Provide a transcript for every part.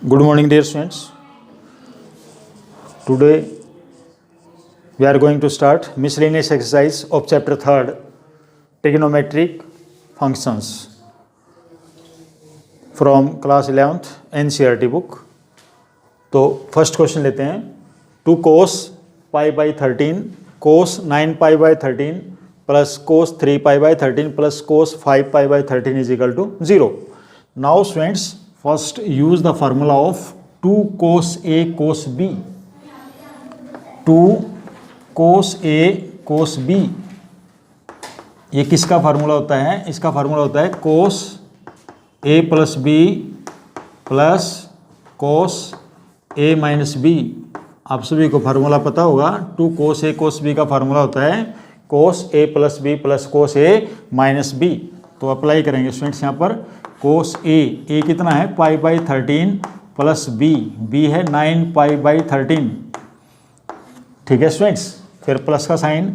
Good morning, dear students. Today we are going to start miscellaneous exercise of chapter 3rd, trigonometric functions, from class 11th NCERT book. तो first question लेते हैं. 2 cos pi by 13 cos 9 pi by 13 plus cos 3 pi by 13 plus cos 5 pi by 13 is equal to 0. Now students, first use the formula of 2 cos A cos B. 2 cos A cos B, ये किसका formula होता है? इसका formula होता है cos A plus B plus cos A minus B. आप सभी को फार्मूला पता होगा. 2 cos A cos B का फार्मूला होता है cos A plus B plus cos A minus B. तो अप्लाई करेंगे स्टूडेंट्स यहाँ पर. cos A कितना है? पाई बाई 13 प्लस B है 9 पाई बाई 13. ठीक है स्टूडेंट्स. फिर प्लस का sign.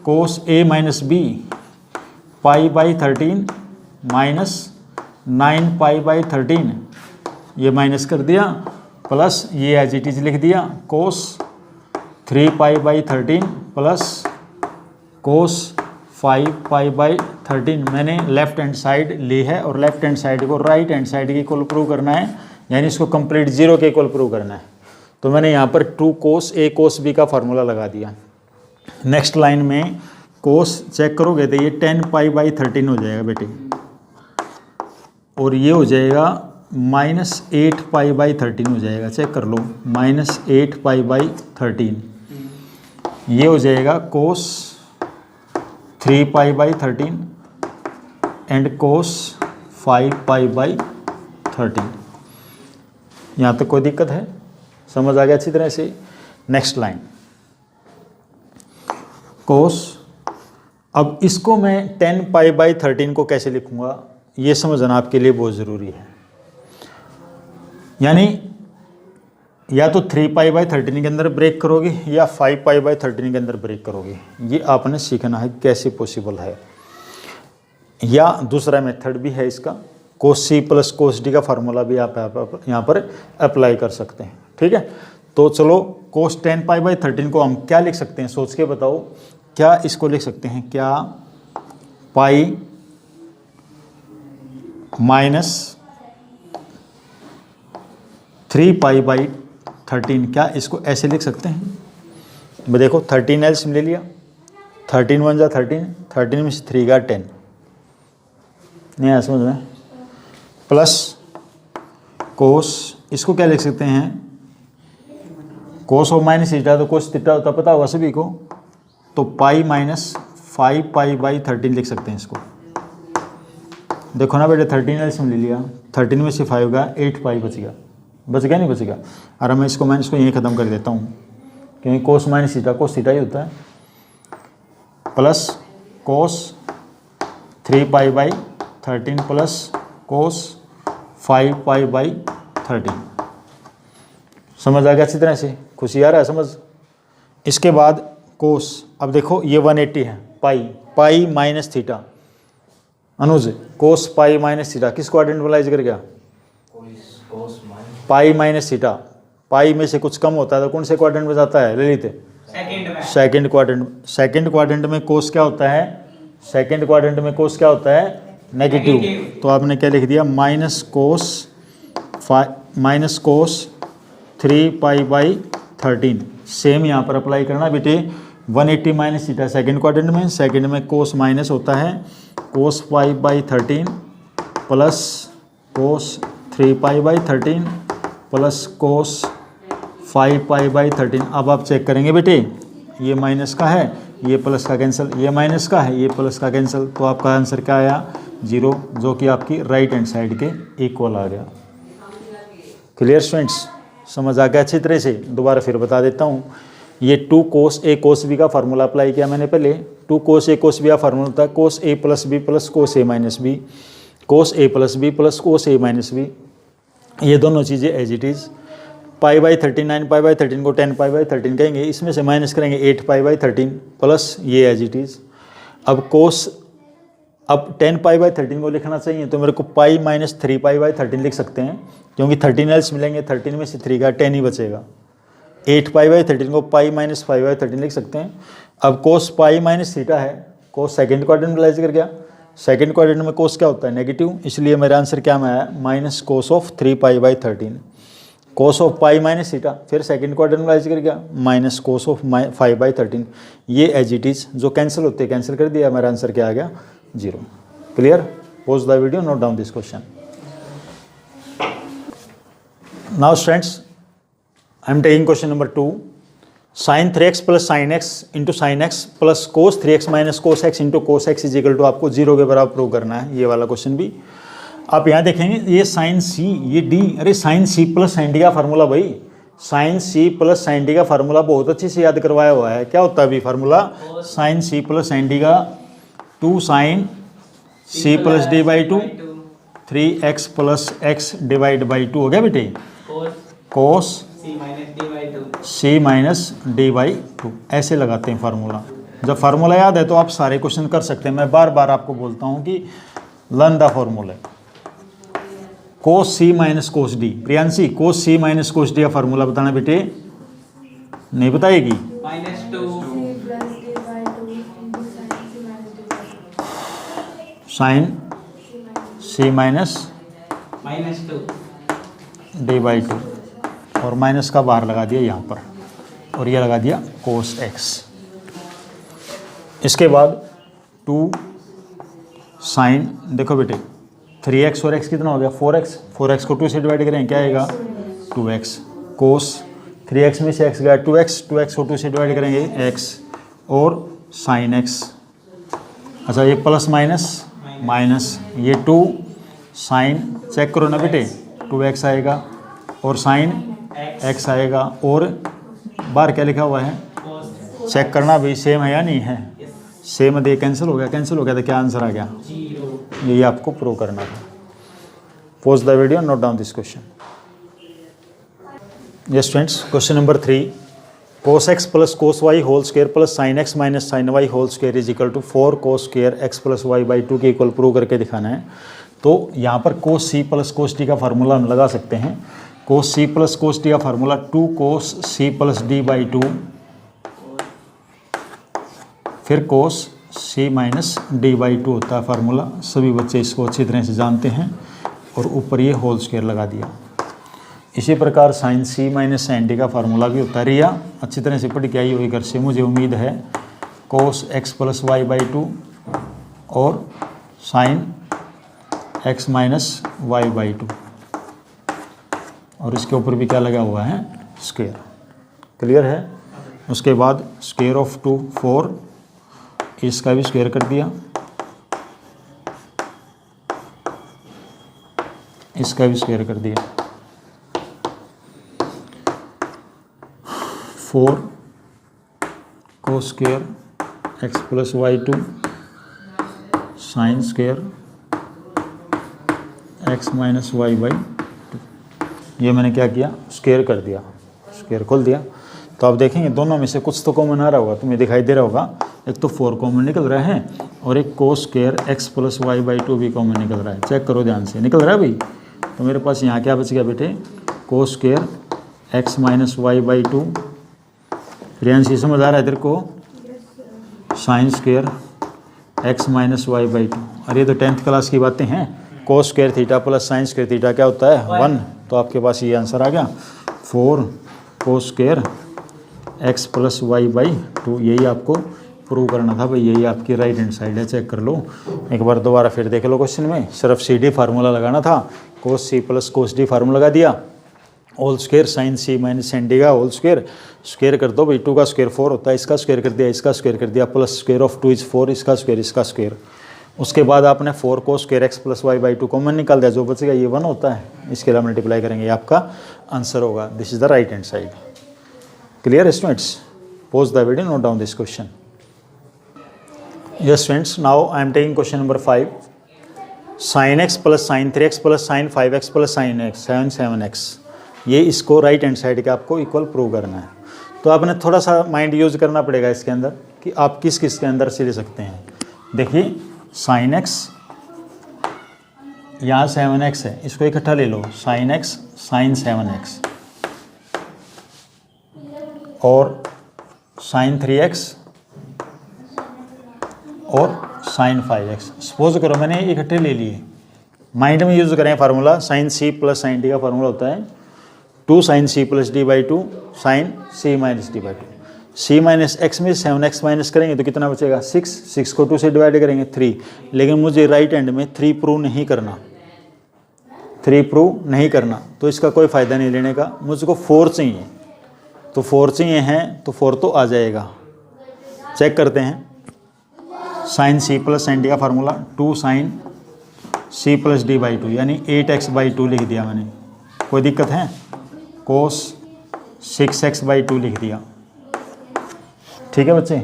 cos A minus B pi by 13 minus 9 pi by 13, ये माइनस कर दिया, प्लस ये एज इट इज लिख दिया. cos 3 pi by 13 plus cos 5 pi by 13. मैंने लेफ्ट हैंड साइड ली है और लेफ्ट हैंड साइड को राइट हैंड साइड के इक्वल प्रूव करना है, यानी इसको कंप्लीट जीरो के इक्वल प्रूव करना है. तो मैंने यहाँ पर 2 cos A cos B का फार्मूला लगा दिया. नेक्स्ट लाइन में cos चेक करोगे तो ये 10 पाई बाई 13 हो जाएगा बेटे, और ये हो जाएगा माइनस 8 पाई बाई 13 हो जाएगा. चेक कर लो, माइनस 8 पाई बाई 13. ये हो जाएगा cos 3 pi by 13 and cos 5 pi by 13. यहाँ तक कोई दिक्कत है? समझ आ गया अच्छी तरह से? Next line cos. अब इसको मैं 10 पाई बाई 13 को कैसे लिखूंगा, ये समझना आपके लिए बहुत ज़रूरी है. यानी या तो 3 पाई बाई 13 के अंदर ब्रेक करोगे या 5 पाई बाई 13 के अंदर ब्रेक करोगे. ये आपने सीखना है कैसे पॉसिबल है. या दूसरा मेथड भी है इसका, cos C plus cos D का फार्मूला भी आप यहाँ पर अप्लाई कर सकते हैं. ठीक है. तो चलो cos 10 पाई बाई 13 को हम क्या लिख सकते हैं, सोच के बताओ. क्या इसको लिख सकते हैं? क्या पाई माइनस 3 पाई बाई 13, क्या इसको ऐसे लिख सकते हैं? देखो 13 एल्सियम ले लिया, 13 1 जा 13, 13 में से 3 का 10, नहीं आया समझ में. प्लस कोस, इसको क्या लिख सकते हैं? कोस और माइनस थीटा, तो कोस थीटा होता पता होगा सभी को, तो पाई माइनस 5 पाई बाई 13 लिख सकते हैं इसको. देखो ना बेटे, 13 एल्सियम ले लिया, 13 में से 5 का 8 पाई बचेगा. बचेगा नहीं बचेगा? अरे मैं इसको माइनस को यहीं ख़त्म कर देता हूँ, क्योंकि cos minus theta cos theta ही होता है. Plus cos 3 pi by 13 plus cos 5 pi by 13. समझ आ गया अच्छी तरह से? खुशी आ रहा है समझ? इसके बाद कोस, अब देखो ये 180 है, पाई माइनस थीटा. अनुज, कोस पाई माइनस थीटा किसको आइडेंटिफाइज कर गया? पाई माइनस थीटा. पाई में से कुछ कम होता है तो कौन से क्वाड्रेंट में जाता है Lalit? Second quadrant. Second quadrant में कोस क्या होता है? सेकंड क्वाड्रेंट में कोस क्या होता है? नेगेटिव. तो आपने क्या लिख दिया? Minus cos 3 pi by 13. Same यहाँ पर अप्लाई करना बेटे. 180 माइनस थीटा सेकंड क्वाड्रेंट में, सेकंड में कोस माइनस होता है, कोस 5 by 13 plus cos 3 pi by 13 plus cos 5 pi by 13. अब आप चेक करेंगे बेटे, ये माइनस का है, ये प्लस का कैंसिल, ये माइनस का है, ये प्लस का कैंसिल, तो आपका आंसर क्या आया? 0, जो कि आपकी राइट हैंड साइड के इक्वल आ गया. Clear students? समझ आ गया अच्छी तरह से? दोबारा फिर बता देता हूँ. ये 2 cos A cos B का फार्मूला अप्लाई किया मैंने पहले. 2 cos A cos B का फार्मूला था cos A plus B plus cos A minus B, cos A plus B plus cos A minus B. ये दोनों चीज़ें as it is. Pi by 13, 9 pi by 13 को 10 पाई by 13 कहेंगे, इसमें से minus करेंगे 8 पाई बाई 13 प्लस ये एज इट इज़. अब कोस अब 10π/13 को लिखना चाहिए तो मेरे को पाई माइनस 3π/13 लिख सकते हैं, क्योंकि 13 एल्स मिलेंगे, 13 में से 3 का 10 ही बचेगा। 8π/13 को पाई माइनस 5/13 लिख सकते हैं। अब कोस पाई माइनस थीटा है, कोस सेकेंड क्वाड्रेंट में लाइज कर गया, सेकेंड क्वाड्रेंट में कोस क्या होता है नेगेटिव, इसलिए मेरा आंसर क्या में आया minus cos of 3π/13। Cos of pi minus theta फिर सेकंड क्वाड्रेंट में लाइज कर गया माइनस कोस ऑफ 5/13। ये एज इट इज जो कैंसिल होते हैं कैंसिल कर दिया, मेरा आंसर क्या आ गया 0। Clear? Pause the video, note down this question. Now students, I am taking question number 2। sin 3x plus sine x into sine x plus cos 3x minus cos x into cos x is equal to आपको 0 के बराबर prove करना है। ये वाला question भी आप यहाँ देखेंगे, ये साइन सी ये डी, अरे sine C plus sine D का फार्मूला भाई, sine C plus sine D का फार्मूला बहुत अच्छे से याद करवाया हुआ है। क्या होता है अभी formula, sine C plus sine D का 2 sine C plus D by 2 3x plus x divide by 2 हो गया बेटे, cos C minus D by 2। ऐसे लगाते हैं फार्मूला। जब फार्मूला याद है तो आप सारे क्वेश्चन कर सकते हैं। मैं बार बार आपको बोलता हूँ कि learn the formula. Cos C minus cos D, Priyanshi cos C minus cos D का फार्मूला बताना बेटे, नहीं बताएगी? Sine C minus D by 2 और माइनस का बाहर लगा दिया यहाँ पर, और ये लगा दिया कोस एक्स। इसके बाद 2 साइन, देखो बेटे 3x और x कितना हो गया 4x, 4x को 2 से डिवाइड करें क्या आएगा 2x, कोस 3x में से x गया 2x, 2x को 2 से डिवाइड करेंगे x, और साइन x। अच्छा ये प्लस माइनस माइनस, ये 2 साइन, चेक करो ना बेटे 2x आएगा और साइन x आएगा, और बाहर क्या लिखा हुआ है चेक करना भाई सेम है या नहीं है, सेम दे कैंसिल हो गया तो क्या आंसर आ गया 0। यही आपको प्रूव करना था। Pause the video, note down this question. Yes students, question number 3, cos X plus cos Y whole square plus sine X minus sine Y whole square is equal to 4 cos square X plus Y by 2 के equal prove करके दिखाना है। तो यहाँ पर cos C plus cos D का formula हम लगा सकते हैं। Cos C plus cos D का formula 2 cos C plus D by 2, फिर cos C minus D by 2 होता है फार्मूला। सभी बच्चे इसको अच्छी तरह से जानते हैं, और ऊपर ये होल स्क्वायर लगा दिया। इसी प्रकार sign C minus sine D का फार्मूला भी होता है। रिया अच्छी तरह से पढ़ के आई हुई घर से, मुझे उम्मीद है। Cos X plus Y by 2 और sine X minus Y by 2, और इसके ऊपर भी क्या लगा हुआ है स्क्वायर। क्लियर है? उसके बाद स्क्वायर ऑफ 2 4, इसका भी स्क्वायर कर दिया, इसका भी स्क्वायर कर दिया। 4 cos square X plus Y 2 sine square X minus Y by 2, ये मैंने क्या किया स्क्वायर कर दिया, स्क्वायर खोल दिया। तो आप देखेंगे दोनों में से कुछ तो कॉमन आ रहा होगा, तुम्हें दिखाई दे रहा होगा। एक तो 4 कॉमन निकल रहा है, और एक cos square X plus Y by 2 भी कॉमन निकल रहा है। चेक करो ध्यान से, निकल रहा है भाई। तो मेरे पास यहाँ क्या बच गया बेटे, cos square X minus Y by 2, Priyanshi समझ आ रहा है तेरे को, sine square X minus Y by 2। अरे ये तो 10th क्लास की बातें हैं। Cos square theta plus sine square theta क्या होता है 1, तो आपके पास ये आंसर आ गया 4 cos square X plus Y by 2। यही आपको प्रूव करना था भाई, यही आपकी राइट हैंड साइड है। चेक कर लो एक बार, दोबारा फिर देख लो क्वेश्चन में। सिर्फ सी डी फार्मूला लगाना था, cos C plus cos D formula लगा दिया, whole square sine C minus sine D का होल स्क्वायर, स्क्वायर कर दो भाई। 2 का स्क्वायर 4 होता है, इसका स्क्वायर कर दिया, इसका स्क्वायर कर दिया, प्लस स्क्वायर ऑफ 2 इज 4, इसका स्क्वायर। उसके बाद आपने 4 cos square X plus Y by 2 common निकाल दिया, जो बचेगा ये 1 होता है, इसके लिए मल्टीप्लाई करेंगे, ये आपका आंसर होगा। This is the right hand side. Clear students? Pause the video, note down this question. Yes friends, now I am taking question number 5. Sin x plus sine 3x plus sine 5x plus sign x 7x, ये इसको right hand side का आपको equal prove करना है। तो आपने थोड़ा सा माइंड यूज करना पड़ेगा इसके अंदर कि आप किस किस के अंदर से ले सकते हैं। देखिए साइन एक्स, यहाँ 7x है, इसको इकट्ठा ले लो, साइन एक्स साइन 7x और साइन 3x और साइन 5x। सपोज करो मैंने इकट्ठे ले लिए, माइंड में यूज़ करें formula, sine C plus sine D का फार्मूला होता है 2 sine C plus D by 2 sine C minus D by 2। C minus X में 7x माइनस करेंगे तो कितना बचेगा 6, 6 को 2 से डिवाइड करेंगे 3, लेकिन मुझे राइट हैंड में 3 प्रूव नहीं करना, 3 प्रूव नहीं करना, तो इसका कोई फ़ायदा नहीं लेने का। मुझको 4 चाहिए, तो 4 चाहिए हैं तो 4 तो आ जाएगा। चेक करते हैं, sine C plus sine D का formula 2 sine C plus D by 2 यानी 8x बाई 2 लिख दिया मैंने, कोई दिक्कत है। कोस 6x बाई 2 लिख दिया, ठीक है बच्चे।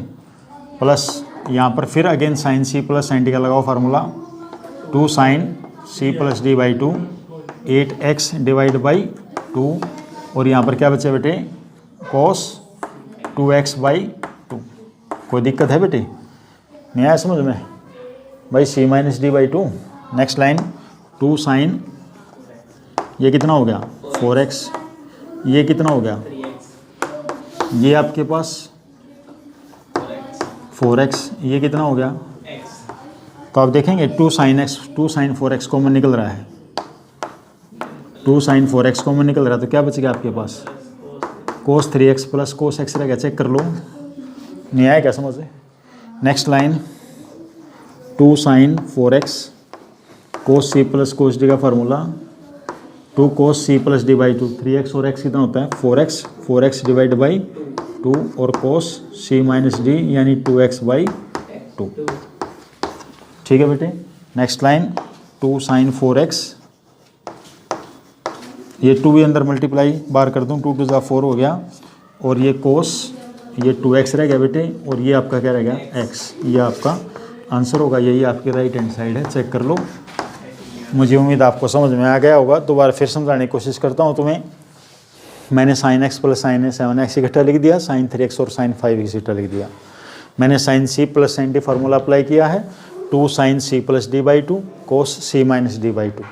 प्लस यहाँ पर फिर again sine C plus sine D का लगाओ formula 2 sine C plus D by 2 8x divide by 2 और यहाँ पर क्या बचे बेटे कोस 2x बाई 2। कोई दिक्कत है बेटे, नहीं आया समझ में भाई, C minus D by 2। Next line 2 sine, ये कितना हो गया 4x, ये कितना हो गया, ये आपके पास 4x, ये कितना हो गया, तो आप देखेंगे 2 sine x 2 sine 4x common निकल रहा है, 2 साइन 4x कॉमन निकल रहा है, तो क्या बचेगा आपके पास cos 3x plus cos x रहेगा। चेक कर लो, नहीं आया क्या समझ। Next line 2 sine 4x cos C plus cos D का formula 2 cos C plus D by 2, 3x और x कितना होता है 4x, 4x डिवाइड बाई 2 और कोस सी माइनस डी यानी 2x बाई 2। ठीक है बेटे। नेक्स्ट लाइन 2 साइन 4x, ये 2 भी अंदर मल्टीप्लाई बार कर दूँ, 2 2 4 हो गया और ये कोस, ये 2x रह गया बेटे और ये आपका क्या रह गया x, ये आपका आंसर होगा, यही आपकी राइट हैंड साइड है। चेक कर लो, मुझे उम्मीद आपको समझ में आ गया होगा। दोबारा फिर समझाने की कोशिश करता हूँ तुम्हें। मैंने sign x plus sign 7x इकट्ठा लिख दिया, साइन 3x और साइन 5x इकट्ठा लिख दिया। मैंने sine C plus sine D formula apply किया है 2 sine C plus D by 2 cos C minus D by 2।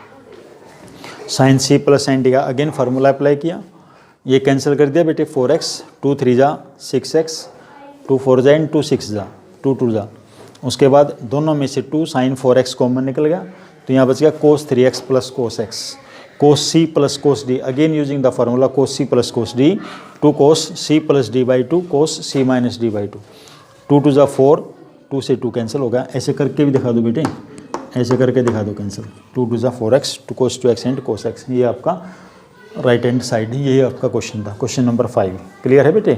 Sine C plus sine D का अगेन फार्मूला अप्लाई किया, ये कैंसिल कर दिया बेटे 4x, 2 3 जा 6x, 2 4 जा 2 6 जा 2 2 जा। उसके बाद दोनों में से 2 साइन 4x कॉमन निकल गया, तो यहाँ बच गया cos 3x plus cos x, cos C plus cos D, again using the formula cos C plus cos D 2 cos C plus D by 2 cos C minus D by 2। 2 2 जा 4, 2 से 2 cancel होगा। ऐसे करके भी दिखा दो बेटे, ऐसे करके दिखा दो कैंसिल, 2 2 जा 4x 2 cos 2x and cos x। ये आपका राइट हैंड साइड, यही आपका क्वेश्चन था, क्वेश्चन नंबर 5। क्लियर है बेटे?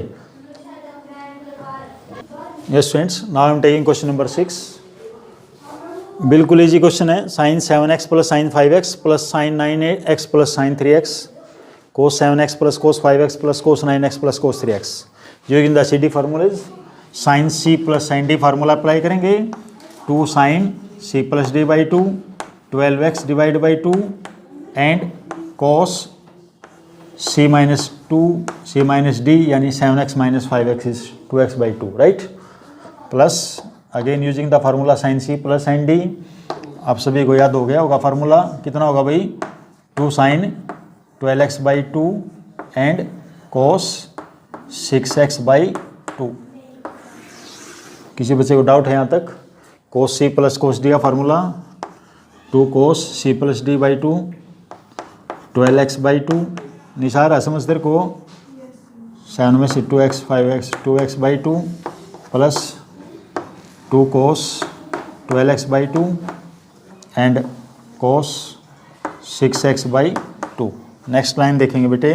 Yes students, now I am taking question number 6। बिल्कुल इजी क्वेश्चन है। Sine 7x plus sine 5x plus sine 9x plus sine 3x cos 7x plus cos 5x plus cos 9x plus cos 3x using the CD formulas. Sine C plus sine D formula apply करेंगे 2 sine C plus D by 2 12x divide by 2 and cos C minus 2 C minus D यानी 7x minus 5x is 2x by 2 right. Plus again using the formula sign C plus sine D, आप सभी को याद हो गया होगा formula, कितना होगा भाई 2 sine 12x by 2 and cos 6x by 2। किसी बच्चे को डाउट है यहाँ तक? Cos C plus cos D का formula 2 cos C plus D by 2 12x by 2, Nishar है समझ तेरे को, 7 में से 2x 5x 2x by 2 plus 2 cos 12x by 2 and cos 6x by 2। Next line देखेंगे बेटे,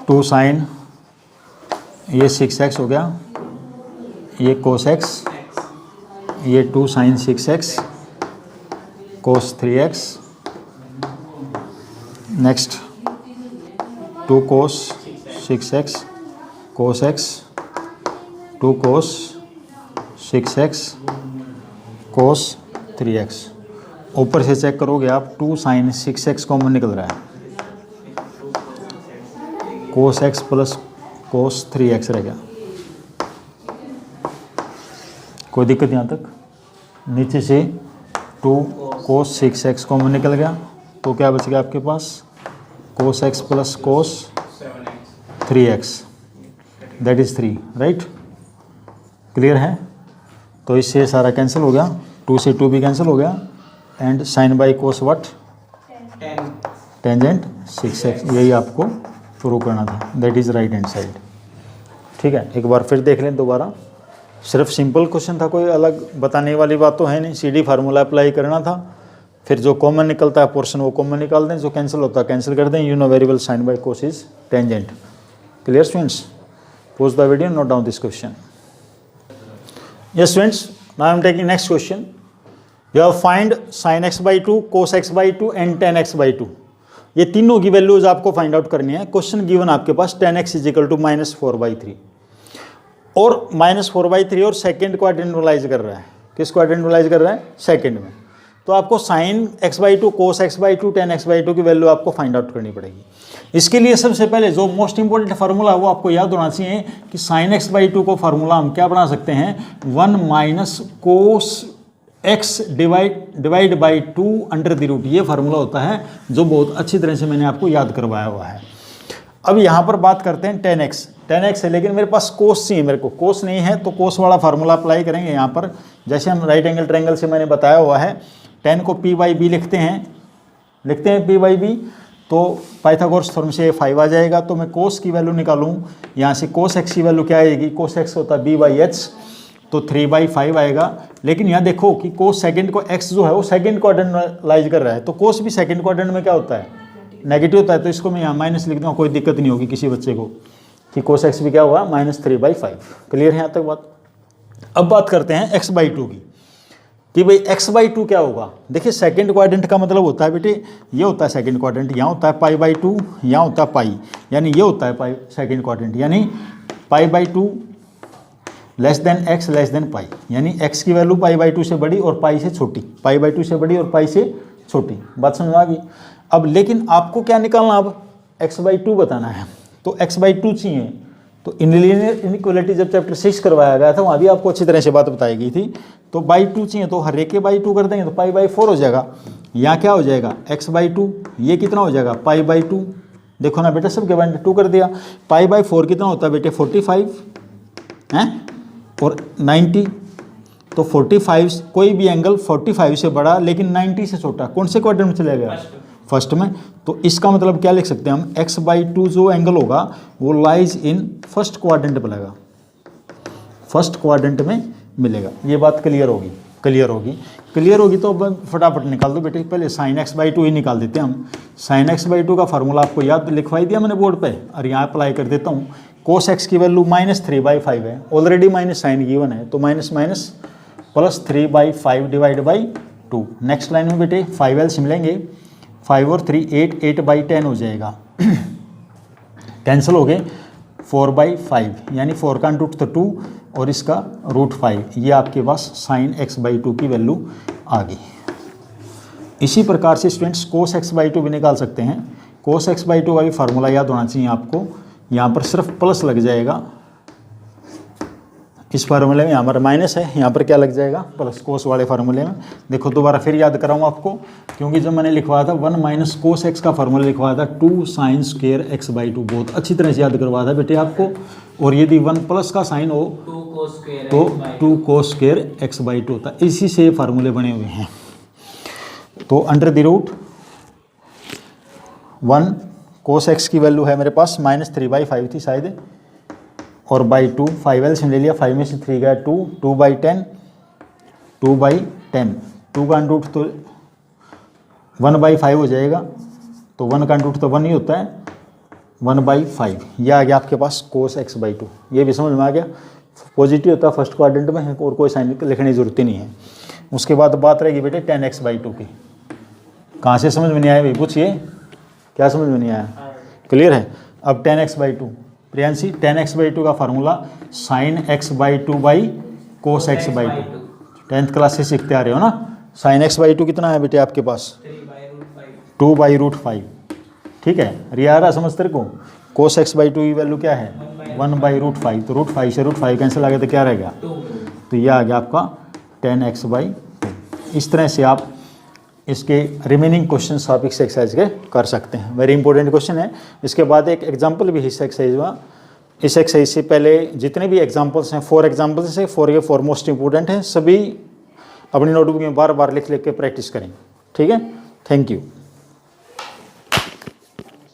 टू साइन, ये 6x हो गया, ये कोस x, ये 2 साइन 6x कोस 3x, नेक्स्ट 2 कोस 6x कोस x 2 कोस 6x कोस 3x। ऊपर से चेक करोगे आप 2 साइन 6x कॉमन निकल रहा है, कोस x प्लस कोस 3x रह गया, कोई दिक्कत यहाँ तक? नीचे से 2 cos 6x कॉमन निकल गया, तो क्या बच गया आपके पास? cos x plus cos 3x, that is 3, right? Clear है? तो इससे सारा कैंसिल हो गया, 2 से 2 भी कैंसिल हो गया, and sine by cos what? Tangent 6x, यही आपको प्रूव करना था, that is right hand side. ठीक है, एक बार फिर देख लें दोबारा। सिर्फ सिंपल क्वेश्चन था, कोई अलग बताने वाली बात तो है नहीं। CD फार्मूला अप्लाई करना था, फिर जो कॉमन निकलता है पोर्शन वो कॉमन निकाल दें, जो कैंसिल होता है कैंसिल कर दें। You know very well sine by cos is tangent. Clear students? Pause the video, note down this question. Yes students, now I am taking next question. You have find sin x by 2, cos x by 2 and tan x by 2। ये तीनों की values आपको find out करनी है। Question given आपके पास tan x is equal to -4/3 और -4/3 और सेकेंड को आइडेंटिफाइज कर रहा है। किसको आइडेंटिफाइज कर रहा है? सेकेंड में। तो आपको sin x by 2, cos x by 2, tan x by 2 की वैल्यू आपको फाइंड आउट करनी पड़ेगी। इसके लिए सबसे पहले जो मोस्ट इंपॉर्टेंट फार्मूला है वो आपको याद होना चाहिए कि sin x by 2 को फार्मूला हम क्या बना सकते हैं? 1 - cos x divide by 2 under the root. ये फार्मूला होता है जो बहुत अच्छी तरह से मैंने आपको याद करवाया हुआ है। अब यहाँ पर बात करते हैं tan x है, लेकिन मेरे पास cos चाहिए। मेरे को cos नहीं है तो cos वाला फार्मूला अप्लाई करेंगे यहाँ पर। जैसे हम राइट एंगल ट्रायंगल से मैंने बताया हुआ है, tan को p/b लिखते हैं p/b, तो पाइथागोरस थ्योरम से 5 आ जाएगा। तो मैं cos की वैल्यू निकालूँ, यहाँ से cos x की वैल्यू क्या आएगी? cos x होता है b/h, तो 3/5 आएगा। लेकिन यहाँ देखो कि cos सेकंड को x जो है वो सेकंड क्वाड्रेंट लाइज कर रहा है, तो cos भी सेकंड क्वाड्रेंट में क्या होता है? नेगेटिव होता है। तो इसको मैं यहाँ माइनस लिख दूँगा, कोई दिक्कत नहीं होगी किसी बच्चे को कि cos x भी क्या हुआ? -3/5। क्लियर है यहाँ तक बात? अब बात करते हैं x/2 की, कि भाई x/2 क्या होगा? देखिए सेकंड क्वाड्रेंट का मतलब होता है बेटे, ये होता है सेकंड क्वाड्रेंट, यहाँ होता है π/2, यहाँ होता है पाई, यानी ये होता है पाई सेकंड क्वाड्रेंट, यानी π/2 less than x less than pi, यानी x की वैल्यू π/2 से बड़ी और पाई से छोटी, π/2 से बड़ी और पाई से छोटी। बात समझ में आ गई? अब लेकिन आपको क्या निकालना? अब x/2 बताना है, तो x/2 चाहिए। तो इनलिनियर इनइक्वालिटी जब चैप्टर 6 करवाया गया था वहाँ भी आपको अच्छी तरह से बात बताई गई थी। तो /2 चाहिए, तो हर एक के /2 कर देंगे तो π/4 हो जाएगा। यहाँ क्या हो जाएगा? x/2, ये कितना हो जाएगा? π/2। देखो ना बेटा, सबके बारे में 2 कर दिया। π/4 कितना होता है बेटे? 45 हैं और 90, तो 45, कोई भी एंगल 45 से बड़ा लेकिन 90 से छोटा कौन से क्वाड्रेंट में चला गया? फर्स्ट में। तो इसका मतलब क्या लिख सकते हैं हम? x/2 जो एंगल होगा वो लाइज इन फर्स्ट क्वाड्रेंट मिलेगा, फर्स्ट क्वाड्रेंट में मिलेगा। ये बात क्लियर होगी? क्लियर होगी तो अब फटाफट निकाल दो बेटे। पहले sin x/2 ही निकाल देते हैं हम। sin x/2 का फार्मूला आपको याद लिखवाई दिया मैंने बोर्ड पे, और यहाँ अप्लाई कर देता हूँ। cos x की वैल्यू -3/5 है, ऑलरेडी माइनस साइन गिवन है, तो minus minus plus 3/5 divide by 2। Next line में बेटे 5 एल्सियम लेंगे, 5 और 3 8, 8/10 हो जाएगा। कैंसिल हो गए, 4/5, यानी 4 का रूट तो 2 और इसका √5। ये आपके पास sin x/2 की वैल्यू आ गई। इसी प्रकार से स्टूडेंट्स cos x/2 भी निकाल सकते हैं। cos x/2 का भी फार्मूला याद होना चाहिए आपको। यहाँ पर सिर्फ प्लस लग जाएगा, इस फार्मूले में यहाँ पर माइनस है, यहाँ पर क्या लग जाएगा? प्लस। कोस वाले फार्मूले में देखो, दोबारा फिर याद कराऊँ आपको, क्योंकि जब मैंने लिखवाया था 1 - cos x का फार्मूला लिखवाया था 2 sin² x/2, बहुत अच्छी तरह से याद करवाया था बेटे आपको। और यदि 1+ का साइन हो तो 2 cos² x/2 होता है। इसी से फार्मूले बने हुए हैं। तो under the root 1 cos x की वैल्यू है मेरे पास -3/5 थी शायद, और बाई 2, 5 एल्सियम ले लिया, 5 में से 3 गया 2, 2/10, 2/10, 2 का रूट तो 1/5 हो जाएगा, तो 1 का रूट तो 1 ही होता है, 1/5। ये आ गया आपके पास cos x/2। ये भी समझ में आ गया? पॉजिटिव होता है फर्स्ट क्वाड्रेंट में है और कोई साइन लिखने की जरूरत ही नहीं है। उसके बाद बात रहेगी बेटे tan x/2 की। कहाँ से समझ में नहीं आया भाई? पूछिए, क्या समझ में नहीं आया? क्लियर है? अब tan x/2 Priyanshi, tan x/2 का formula sin x/2 by cos x/2। 10th class से सीखते आ रहे हो ना। sin x/2 कितना है बेटे आपके पास? 2/√5। ठीक है, रिया रहा समझ तेरे को? cos x/2 की वैल्यू क्या है? 1/√5। तो √5 से √5 कैंसिल आ गया तो क्या रहेगा? तो ये आ गया आपका 10x/2। इस तरह से आप इसके रिमेनिंग क्वेश्चन आप इस एक्सरसाइज के कर सकते हैं। वेरी इंपॉर्टेंट क्वेश्चन है। इसके बाद एक एग्जाम्पल भी इस एक्सरसाइज में, इस एक्सरसाइज से पहले जितने भी एग्जाम्पल्स हैं 4 एग्जाम्पल्स हैं, 4 ये 4 मोस्ट इंपॉर्टेंट हैं, सभी अपनी नोटबुक में बार बार लिख लिख के प्रैक्टिस करें। ठीक है, थैंक यू।